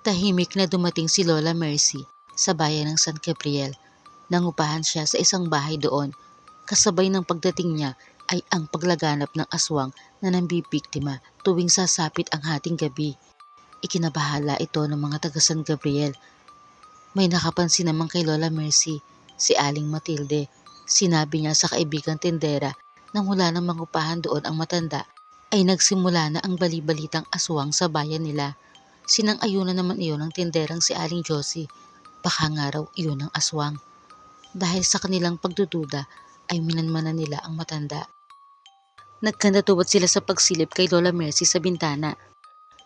Tahimik na dumating si Lola Mercy sa bayan ng San Gabriel. Nangupahan siya sa isang bahay doon. Kasabay ng pagdating niya ay ang paglaganap ng aswang na nambibiktima tuwing sasapit ang hating gabi. Ikinabahala ito ng mga taga San Gabriel. May nakapansin naman kay Lola Mercy, si Aling Matilde. Sinabi niya sa kaibigang tindera na mula nang mangupahan doon ang matanda ay nagsimula na ang balibalitang aswang sa bayan nila. Sinang-ayunan naman iyon ng tinderang si Aling Josie. Baka nga raw iyon ang aswang. Dahil sa kanilang pagdududa ay minanmanan nila ang matanda. Nagkandatuwad sila sa pagsilip kay Lola Mercy sa bintana.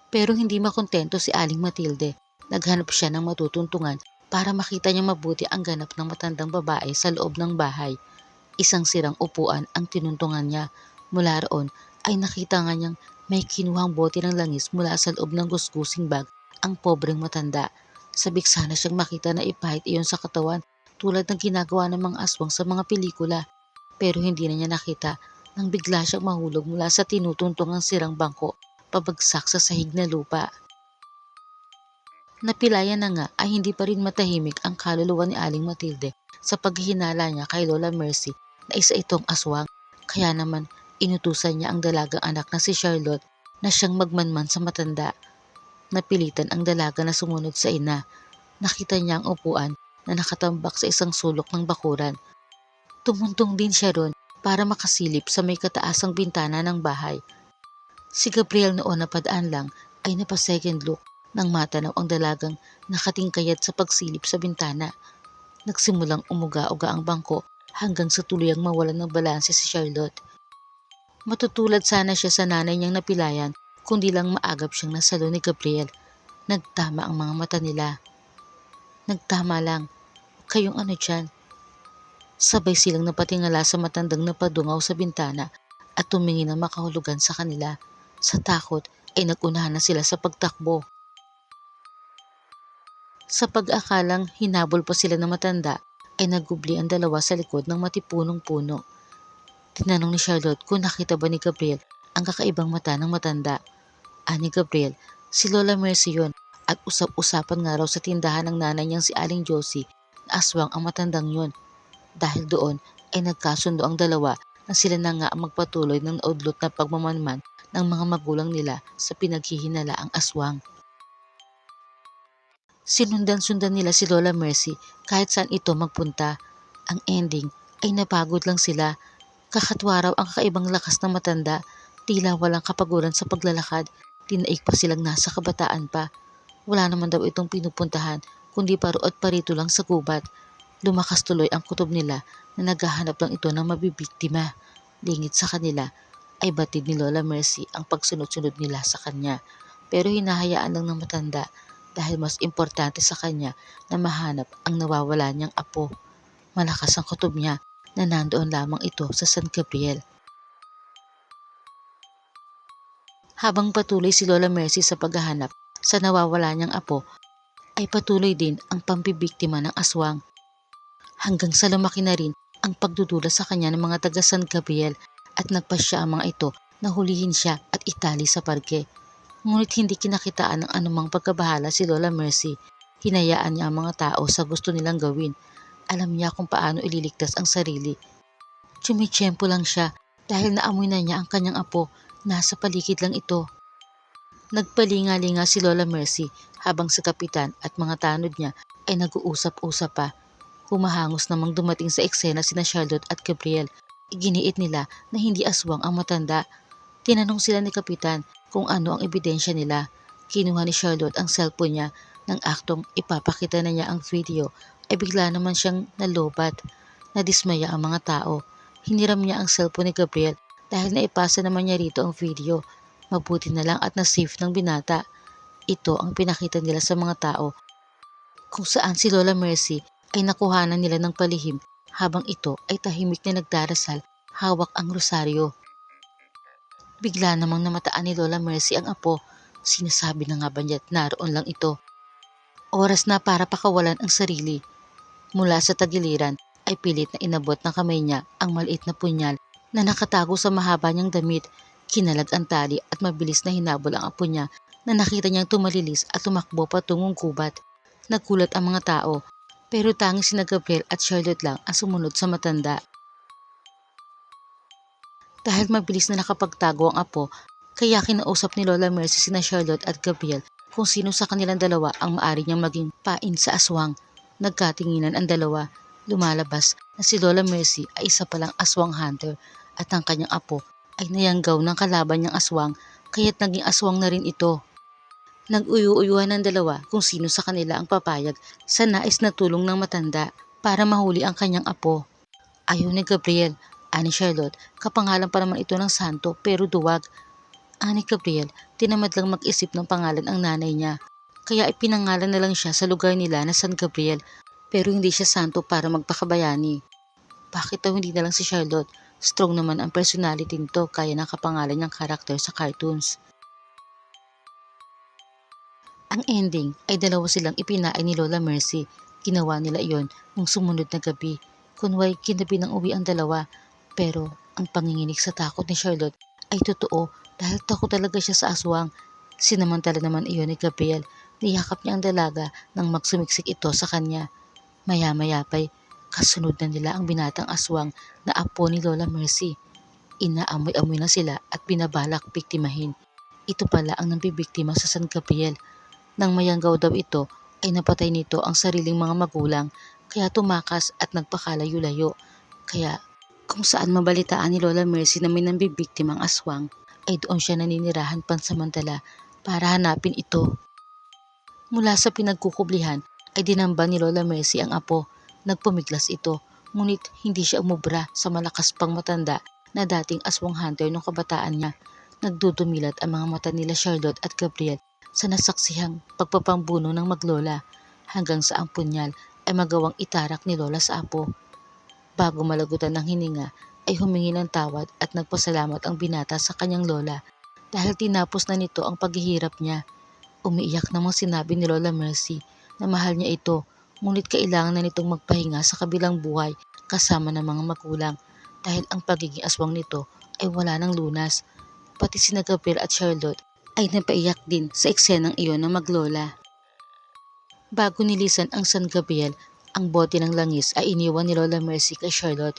Pero hindi makontento si Aling Matilde. Naghanap siya ng matutuntungan para makita niya mabuti ang ganap ng matandang babae sa loob ng bahay. Isang sirang upuan ang tinuntungan niya. Mula roon ay nakita nga niyang may kinuhang bote ng langis mula sa loob ng gusgusing bag ang pobreng matanda. Sabik sana siyang makita na ipahit iyon sa katawan tulad ng ginagawa ng mga aswang sa mga pelikula. Pero hindi na niya nakita nang bigla siyang mahulog mula sa tinutuntungang sirang bangko pabagsak sa sahig na lupa. Napilayan na nga ay hindi pa rin matahimik ang kaluluwa ni Aling Matilde sa paghihinala niya kay Lola Mercy na isa itong aswang. Kaya naman inutusan niya ang dalagang anak na si Charlotte na siyang magmanman sa matanda. Napilitan ang dalaga na sumunod sa ina. Nakita niya ang upuan na nakatambak sa isang sulok ng bakuran. Tumuntong din siya ron para makasilip sa may kataasang bintana ng bahay. Si Gabriel noon na padaan lang ay napa-second look nang matanaw ang dalagang nakatingkayat sa pagsilip sa bintana. Nagsimulang umuga-uga ang bangko hanggang sa tuluyang mawalan ng balanse si Charlotte. Matutulad sana siya sa nanay niyang napilayan kundi lang maagap siyang nasalo ni Gabriel. Nagtama ang mga mata nila. Nagtama lang. Kayong ano dyan? Sabay silang napatingala sa matandang napadungaw sa bintana at tumingin ng makahulugan sa kanila. Sa takot ay nagunahan na sila sa pagtakbo. Sa pag-akalang hinabol pa sila ng matanda ay nagubli ang dalawa sa likod ng matipunong puno. Tinanong ni Charlotte kung nakita ba ni Gabriel ang kakaibang mata ng matanda. Ani Gabriel, si Lola Mercy yun at usap-usapan nga raw sa tindahan ng nanay niyang si Aling Josie na aswang ang matandang yun. Dahil doon ay nagkasundo ang dalawa na sila na nga ang magpatuloy ng naudlot na pagmamanman ng mga magulang nila sa pinaghihinalaang aswang. Sinundan-sundan nila si Lola Mercy kahit saan ito magpunta. Ang ending ay napagod lang sila. Kakatwa raw ang kakaibang lakas ng matanda. Tila walang kapaguran sa paglalakad. Tinaig pa silang nasa kabataan pa. Wala naman daw itong pinupuntahan kundi paro at parito lang sa gubat. Lumakas tuloy ang kutob nila na naghahanap lang ito ng mabibiktima. Lingid sa kanila ay batid ni Lola Mercy ang pagsunod-sunod nila sa kanya. Pero hinahayaan lang ng matanda dahil mas importante sa kanya na mahanap ang nawawala niyang apo. Malakas ang kutob niya na nandoon lamang ito sa San Gabriel. Habang patuloy si Lola Mercy sa paghahanap sa nawawala niyang apo, ay patuloy din ang pampibiktima ng aswang. Hanggang sa lumaki na rin ang pagdudula sa kanya ng mga taga San Gabriel at nagpasya ang mga ito na hulihin siya at itali sa parke. Ngunit hindi kinakitaan ng anumang pagkabahala si Lola Mercy. Hinayaan niya ang mga tao sa gusto nilang gawin. Alam niya kung paano ililigtas ang sarili. Tsumitsyempo lang siya dahil naamoy na niya ang kanyang apo. Nasa paligid lang ito. Nagpalinga-linga si Lola Mercy habang si Kapitan at mga tanod niya ay nag-uusap-usap pa. Humahangos namang dumating sa eksena sina Charlotte at Gabriel. Iginiit nila na hindi aswang ang matanda. Tinanong sila ni Kapitan kung ano ang ebidensya nila. Kinuha ni Charlotte ang cellphone niya ng aktong ipapakita na niya ang video ay bigla naman siyang nalobat. Nadismaya ang mga tao. Hiniram niya ang cellphone ni Gabriel dahil naipasa naman niya rito ang video. Mabuti na lang at na-save ng binata. Ito ang pinakita nila sa mga tao kung saan si Lola Mercy ay nakuhanan nila ng palihim habang ito ay tahimik na nagdarasal hawak ang rosaryo. Bigla namang namataan ni Lola Mercy ang apo. Sinasabi na nga ba niya't naroon lang ito. Oras na para pakawalan ang sarili. Mula sa tagiliran ay pilit na inabot ng kamay niya ang maliit na punyal na nakatago sa mahaba niyang damit. Kinalag ang tali at mabilis na hinabol ang apo niya na nakita niyang tumalilis at tumakbo patungong gubat. Nagulat ang mga tao, pero tanging sina Gabriel at Charlotte lang ang sumunod sa matanda. Dahil mabilis na nakapagtago ang apo, kaya kinausap ni Lola Mercy sina Charlotte at Gabriel kung sino sa kanilang dalawa ang maari niyang maging pain sa aswang. Nagkatinginan ang dalawa. Lumalabas na si Lola Mercy ay isa palang aswang hunter at ang kanyang apo ay nayanggaw ng kalaban niyang aswang, kaya't naging aswang na rin ito. Nag-uyu-uyuhan ng dalawa kung sino sa kanila ang papayag sa nais na tulong ng matanda para mahuli ang kanyang apo. Ayaw ni Gabriel, ani Charlotte, kapangalan pa naman ito ng santo pero duwag. Ani Gabriel, tinamad lang mag-isip ng pangalan ang nanay niya, kaya ipinangalan na lang siya sa lugar nila na San Gabriel, pero hindi siya santo para magpakabayani. Bakit daw hindi na lang si Charlotte? Strong naman ang personality nito kaya nakapangalan niyang karakter sa cartoons. Ang ending ay dalawa silang ipinain ni Lola Mercy. Ginawa nila iyon nung sumunod na gabi. Kunway kinabi ng uwi ang dalawa. Pero ang panginginig sa takot ni Charlotte ay totoo dahil takot talaga siya sa aswang. Sinamantala naman iyon ni Gabriel. Niyakap niya ang dalaga nang magsumiksik ito sa kanya. Maya-maya pa'y kasunod na nila ang binatang aswang na apo ni Lola Mercy. Inaamoy-amoy na sila at binabalak biktimahin. Ito pala ang nambibiktima sa San Gabriel. Nang mayanggaw daw ito ay napatay nito ang sariling mga magulang kaya tumakas at nagpakalayo-layo. Kaya kung saan mabalitaan ni Lola Mercy na may nambibiktimang aswang ay doon siya naninirahan pansamantala para hanapin ito. Mula sa pinagkukublihan ay dinamba ni Lola Mercy ang apo. Nagpumiglas ito ngunit hindi siya umubra sa malakas pang matanda na dating aswang hunter nung kabataan niya. Nagdudumilat ang mga mata nila Charlotte at Gabriel sa nasaksihang pagpapambuno ng maglola hanggang sa ang punyal ay magawang itarak ni Lola sa apo. Bago malagutan ng hininga ay humingi ng tawad at nagpasalamat ang binata sa kanyang lola dahil tinapos na nito ang paghihirap niya. Umiiyak namang sinabi ni Lola Mercy na mahal niya ito ngunit kailangan na nitong magpahinga sa kabilang buhay kasama ng mga magulang dahil ang pagiging aswang nito ay wala ng lunas. Pati sina Gabriel at Charlotte ay napaiyak din sa eksenang iyon ng maglola. Bago nilisan ang San Gabriel, ang bote ng langis ay iniwan ni Lola Mercy kay Charlotte.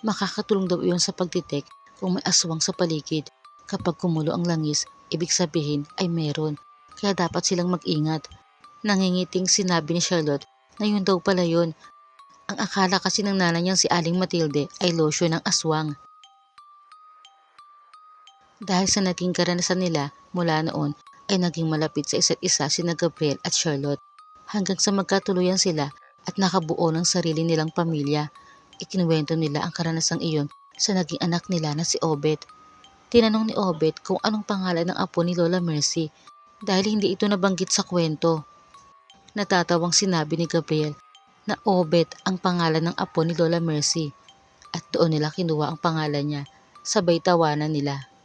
Makakatulong daw iyon sa pagdetect kung may aswang sa paligid. Kapag kumulo ang langis, ibig sabihin ay meron, kaya dapat silang mag-ingat. Nangingiting sinabi ni Charlotte na yun daw pala yun. Ang akala kasi ng nanay niyang si Aling Matilde ay lotion ng aswang. Dahil sa naging karanasan nila mula noon ay naging malapit sa isa't isa sina Gabriel at Charlotte hanggang sa magkatuluyan sila at nakabuo ng sarili nilang pamilya. Ikinuwento nila ang karanasang iyon sa naging anak nila na si Obet. Tinanong ni Obet kung anong pangalan ng apo ni Lola Mercy dahil hindi ito nabanggit sa kwento. Natatawang sinabi ni Gabriel na Obet ang pangalan ng apo ni Lola Mercy at doon nila kinuha ang pangalan niya. Sabay tawanan nila.